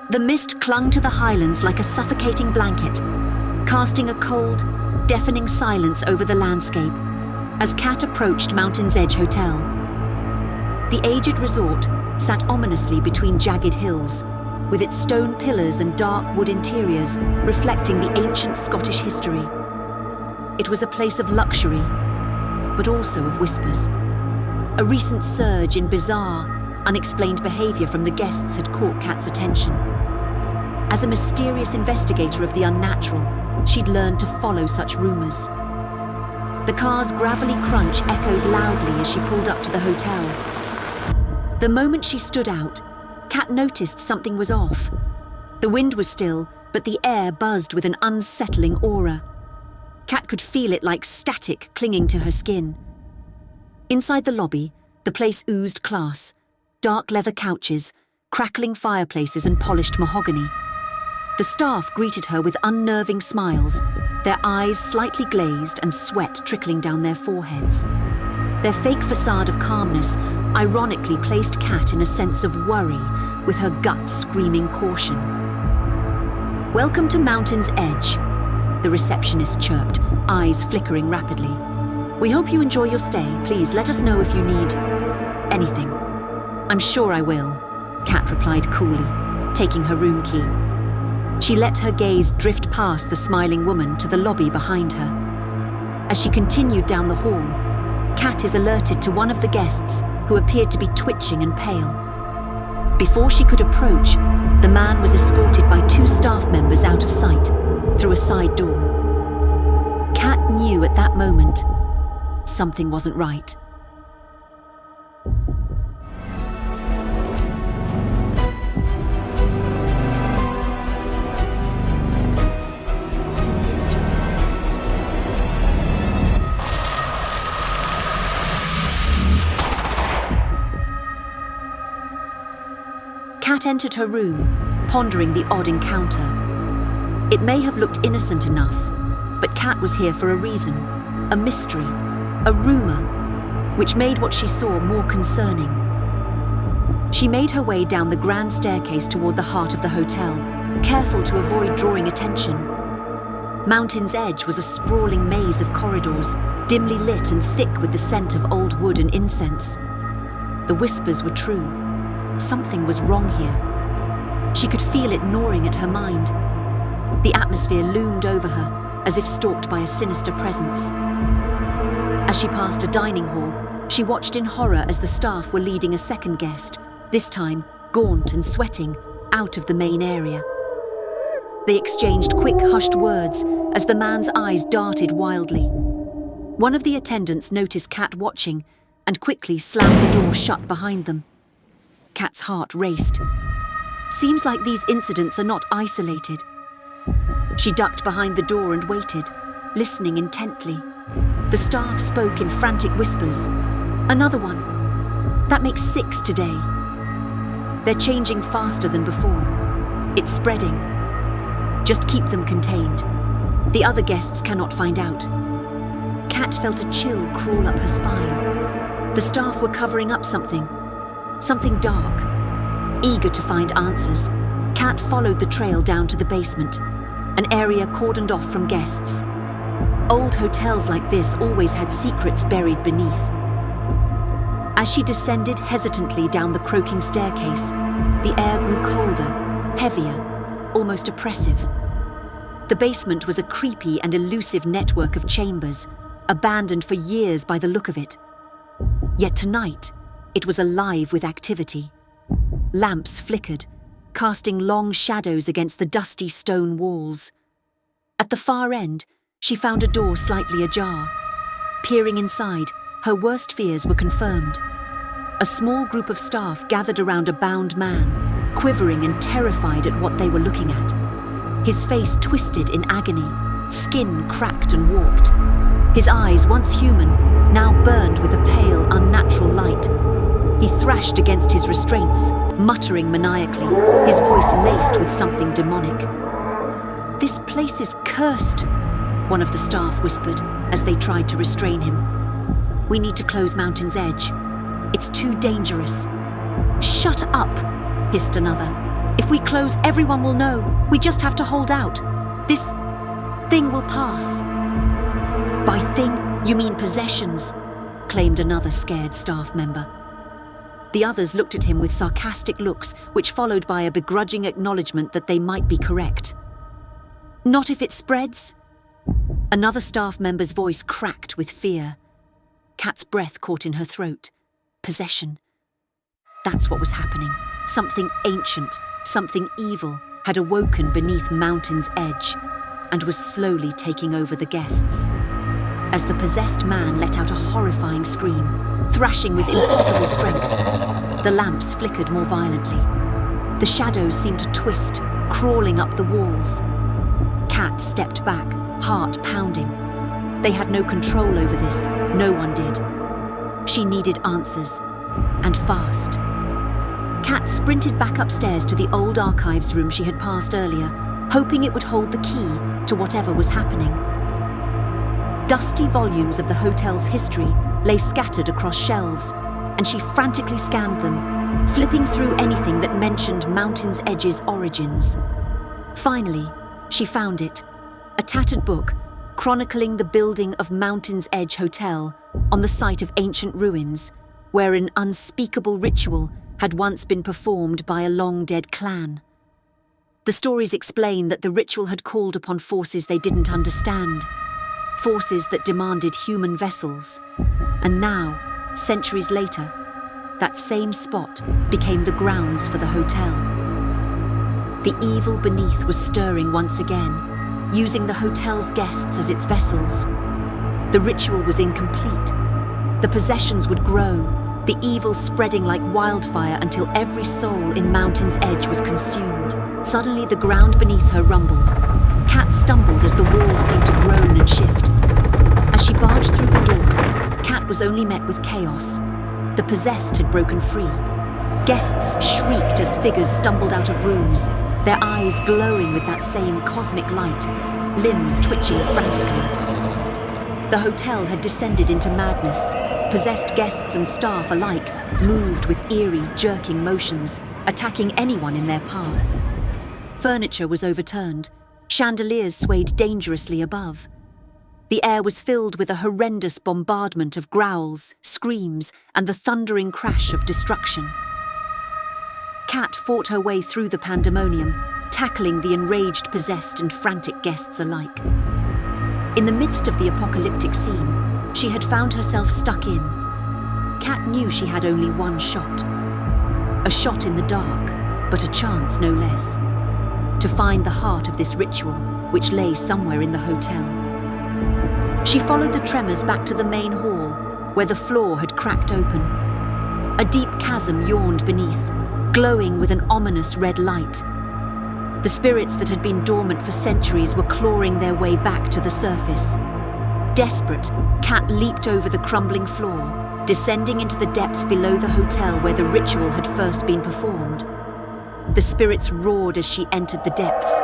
The mist clung to the highlands like a suffocating blanket, casting a cold, deafening silence over the landscape as Kat approached Mountain's Edge Hotel. The aged resort sat ominously between jagged hills, with its stone pillars and dark wood interiors reflecting the ancient Scottish history. It was a place of luxury, but also of whispers. A recent surge in bizarre, unexplained behavior from the guests had caught Kat's attention. As a mysterious investigator of the unnatural, she'd learned to follow such rumors. The car's gravelly crunch echoed loudly as she pulled up to the hotel. The moment she stood out, Kat noticed something was off. The wind was still, but the air buzzed with an unsettling aura. Kat could feel it like static clinging to her skin. Inside the lobby, the place oozed class. Dark leather couches, crackling fireplaces and polished mahogany. The staff greeted her with unnerving smiles, their eyes slightly glazed and sweat trickling down their foreheads. Their fake facade of calmness ironically placed Kat in a sense of worry, with her gut screaming caution. "Welcome to Mountain's Edge," the receptionist chirped, eyes flickering rapidly. "We hope you enjoy your stay. Please let us know if you need anything." "I'm sure I will," Kat replied coolly, taking her room key. She let her gaze drift past the smiling woman to the lobby behind her. As she continued down the hall, Kat is alerted to one of the guests who appeared to be twitching and pale. Before she could approach, the man was escorted by 2 staff members out of sight, through a side door. Kat knew at that moment something wasn't right. Kat entered her room, pondering the odd encounter. It may have looked innocent enough, but Kat was here for a reason, a mystery, a rumor, which made what she saw more concerning. She made her way down the grand staircase toward the heart of the hotel, careful to avoid drawing attention. Mountain's Edge was a sprawling maze of corridors, dimly lit and thick with the scent of old wood and incense. The whispers were true. Something was wrong here. She could feel it gnawing at her mind. The atmosphere loomed over her, as if stalked by a sinister presence. As she passed a dining hall, she watched in horror as the staff were leading a second guest, this time gaunt and sweating, out of the main area. They exchanged quick, hushed words as the man's eyes darted wildly. One of the attendants noticed Kat watching and quickly slammed the door shut behind them. Kat's heart raced. Seems like these incidents are not isolated. She ducked behind the door and waited, listening intently. The staff spoke in frantic whispers. "Another one. That makes 6 today." They're changing faster than before. It's spreading. Just keep them contained. The other guests cannot find out. Kat felt a chill crawl up her spine. The staff were covering up something dark. Eager to find answers, Kat followed the trail down to the basement, an area cordoned off from guests. Old hotels like this always had secrets buried beneath. As she descended hesitantly down the croaking staircase, the air grew colder, heavier, almost oppressive. The basement was a creepy and elusive network of chambers, abandoned for years by the look of it. Yet tonight, it was alive with activity. Lamps flickered, casting long shadows against the dusty stone walls. At the far end, she found a door slightly ajar. Peering inside, her worst fears were confirmed. A small group of staff gathered around a bound man, quivering and terrified at what they were looking at. His face twisted in agony, skin cracked and warped. His eyes, once human, now burned with a pale, unnatural light. He thrashed against his restraints, muttering maniacally, his voice laced with something demonic. "This place is cursed," one of the staff whispered as they tried to restrain him. We need to close Mountain's Edge. It's too dangerous." "Shut up," hissed another. "If we close, everyone will know. We just have to hold out. This thing will pass." "By thing, you mean possessions," claimed another scared staff member. The others looked at him with sarcastic looks, which followed by a begrudging acknowledgement that they might be correct. "Not if it spreads?" Another staff member's voice cracked with fear. Kat's breath caught in her throat. Possession. That's what was happening. Something ancient, something evil, had awoken beneath Mountain's Edge and was slowly taking over the guests. As the possessed man let out a horrifying scream, thrashing with impossible strength, the lamps flickered more violently. The shadows seemed to twist, crawling up the walls. Kat stepped back, heart pounding. They had no control over this, no one did. She needed answers, and fast. Kat sprinted back upstairs to the old archives room she had passed earlier, hoping it would hold the key to whatever was happening. Dusty volumes of the hotel's history lay scattered across shelves, and she frantically scanned them, flipping through anything that mentioned Mountain's Edge's origins. Finally, she found it, a tattered book chronicling the building of Mountain's Edge Hotel on the site of ancient ruins, where an unspeakable ritual had once been performed by a long-dead clan. The stories explain that the ritual had called upon forces they didn't understand, forces that demanded human vessels. And now, centuries later, that same spot became the grounds for the hotel. The evil beneath was stirring once again, using the hotel's guests as its vessels. The ritual was incomplete. The possessions would grow, the evil spreading like wildfire until every soul in Mountain's Edge was consumed. Suddenly, the ground beneath her rumbled. Kat stumbled as the walls seemed to groan and shift. As she barged through the door, Kat was only met with chaos. The possessed had broken free. Guests shrieked as figures stumbled out of rooms, their eyes glowing with that same cosmic light, limbs twitching frantically. The hotel had descended into madness. Possessed guests and staff alike moved with eerie, jerking motions, attacking anyone in their path. Furniture was overturned. Chandeliers swayed dangerously above. The air was filled with a horrendous bombardment of growls, screams, and the thundering crash of destruction. Kat fought her way through the pandemonium, tackling the enraged, possessed, and frantic guests alike. In the midst of the apocalyptic scene, she had found herself stuck in. Kat knew she had only one shot. A shot in the dark, but a chance no less. To find the heart of this ritual, which lay somewhere in the hotel. She followed the tremors back to the main hall, where the floor had cracked open. A deep chasm yawned beneath, glowing with an ominous red light. The spirits that had been dormant for centuries were clawing their way back to the surface. Desperate, Kat leaped over the crumbling floor, descending into the depths below the hotel where the ritual had first been performed. The spirits roared as she entered the depths.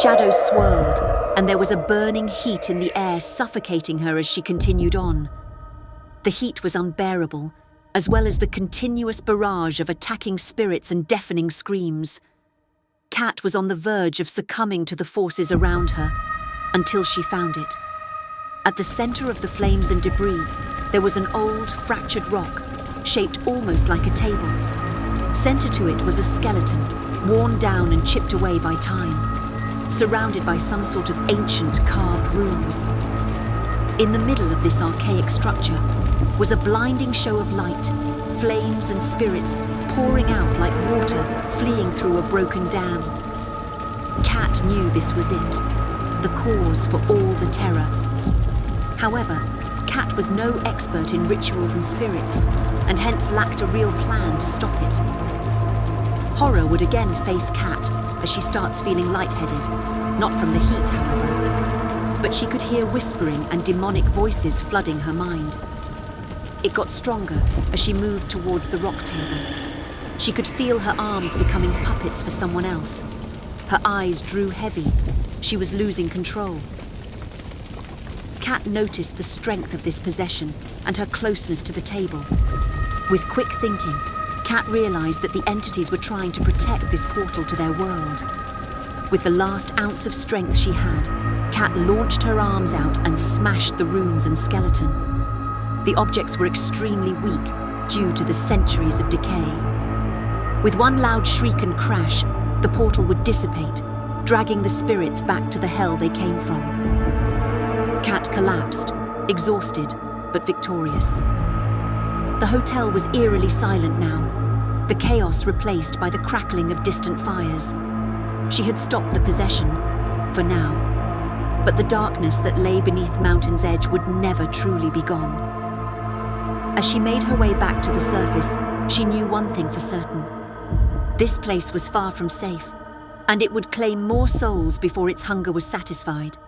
Shadows swirled, and there was a burning heat in the air suffocating her as she continued on. The heat was unbearable, as well as the continuous barrage of attacking spirits and deafening screams. Kat was on the verge of succumbing to the forces around her, until she found it. At the center of the flames and debris, there was an old, fractured rock, shaped almost like a table. Center to it was a skeleton, worn down and chipped away by time, surrounded by some sort of ancient carved runes. In the middle of this archaic structure was a blinding show of light, flames and spirits pouring out like water fleeing through a broken dam. Kat knew this was it, the cause for all the terror. However, Kat was no expert in rituals and spirits, and hence lacked a real plan to stop it. Horror would again face Kat as she starts feeling lightheaded, not from the heat, however, but she could hear whispering and demonic voices flooding her mind. It got stronger as she moved towards the rock table. She could feel her arms becoming puppets for someone else. Her eyes drew heavy. She was losing control. Kat noticed the strength of this possession and her closeness to the table. With quick thinking, Kat realized that the entities were trying to protect this portal to their world. With the last ounce of strength she had, Kat launched her arms out and smashed the runes and skeleton. The objects were extremely weak due to the centuries of decay. With one loud shriek and crash, the portal would dissipate, dragging the spirits back to the hell they came from. Kat collapsed, exhausted but victorious. The hotel was eerily silent now, the chaos replaced by the crackling of distant fires. She had stopped the possession, for now, but the darkness that lay beneath Mountain's Edge would never truly be gone. As she made her way back to the surface, she knew one thing for certain. This place was far from safe, and it would claim more souls before its hunger was satisfied.